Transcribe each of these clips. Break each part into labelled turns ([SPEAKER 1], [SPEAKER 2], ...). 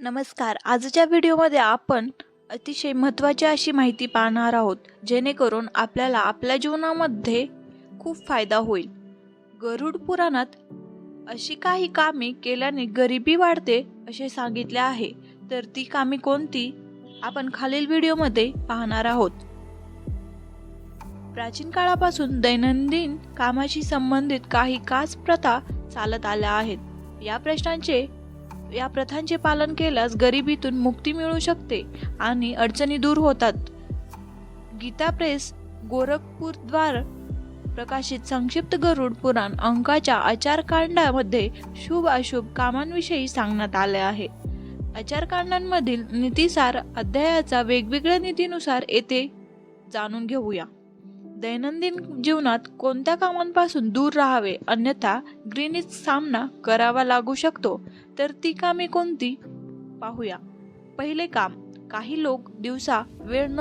[SPEAKER 1] नमस्कार. आजच्या व्हिडिओमध्ये आपण अतिशय महत्त्वाची अशी माहिती पाहणार आहोत, जेणेकरून आपल्याला आपल्या जीवनामध्ये खूप फायदा होईल. गरुड पुराणात अशी काही कामे केल्याने गरिबी वाढते असे सांगितले आहे. तर ती कामे कोणती आपण खालील व्हिडिओमध्ये पाहणार आहोत. प्राचीन काळापासून दैनंदिन कामाशी संबंधित काही खास प्रथा चालत आल्या आहेत. या प्रथांचे पालन केल्यास गरिबीतून मुक्ती मिळू शकते आणि अडचणी दूर होतात. गीता प्रेस गोरखपूरद्वारा प्रकाशित संक्षिप्त गरुड पुराण अंकाच्या आचारकांडामध्ये शुभ अशुभ कामांविषयी सांगण्यात आले आहे. आचारकांडांमधील नीतिसार अध्यायाचा वेगवेगळ्या नीतीनुसार येथे जाणून घेऊया. दैनंदिन जीवनात कोणत्या कामांपासून दूर राहावे, अन्यथा ग्रीनिच सामना करावा लागू शकतो, तर ती कामे कोणती पाहूया. पहिले काम. काही लोक दिवसा वेळ न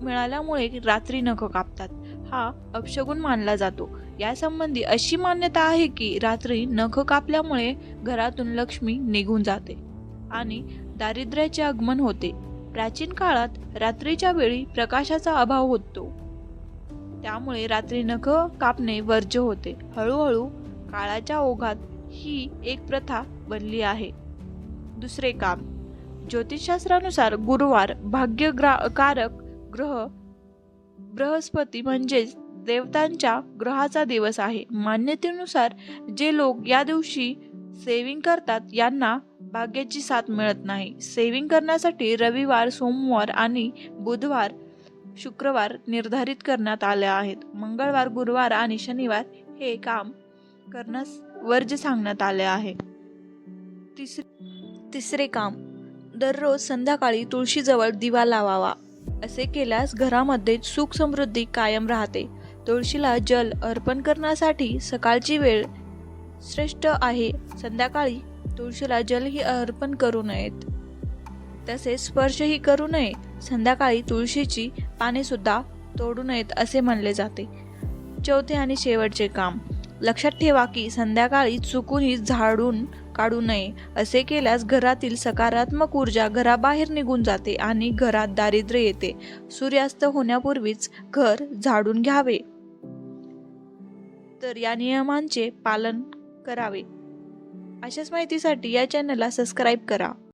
[SPEAKER 1] मिळाल्यामुळे रात्री नख कापतात. हा अपशगुन मानला जातो. यासंबंधी अशी मान्यता आहे की रात्री नख कापल्यामुळे घरातून लक्ष्मी निघून जाते आणि दारिद्र्याचे आगमन होते. प्राचीन काळात रात्रीच्या वेळी प्रकाशाचा अभाव होतो, त्यामुळे रात्री नख कापणे वर्ज्य होते. हळूहळू काळाच्या ओघात ही एक प्रथा बनली आहे. दुसरे काम. ज्योतिषशास्त्रानुसार गुरुवार भाग्यकारक ग्रह बृहस्पती म्हणजेच देवतांच्या ग्रहाचा दिवस आहे. मान्यतेनुसार जे लोक या दिवशी सेविंग करतात यांना भाग्याची साथ मिळत नाही. सेविंग करण्यासाठी रविवार, सोमवार आणि बुधवार, शुक्रवार निर्धारित करण्यात आले आहेत. मंगळवार, गुरुवार आणि शनिवार हे काम करण्यास वर्ज्य सांगण्यात आले आहे. तिसरे काम. दररोज संध्याकाळी तुळशीजवळ दिवा लावावा. असे केल्यास घरामध्ये सुख समृद्धी कायम राहते. तुळशीला जल अर्पण करण्यासाठी सकाळची वेळ श्रेष्ठ आहे. संध्याकाळी तुळशीला जलही अर्पण करू नयेत, तसेच स्पर्शही करू नये. संध्याकाळी तुळशीची पाने सुद्धा तोडू नयेत असे म्हणले जाते. चौथे आणि शेवटचे काम. लक्षात ठेवा की संध्याकाळी चुकूनही झाडून काढू नये. असे केल्यास घरातील सकारात्मक ऊर्जा घराबाहेर निघून जाते आणि घरात दारिद्र्य येते. सूर्यास्त होण्यापूर्वीच घर झाडून घ्यावे. तर या नियमांचे पालन करावे. अशाच माहितीसाठी या चॅनलला सबस्क्राईब करा.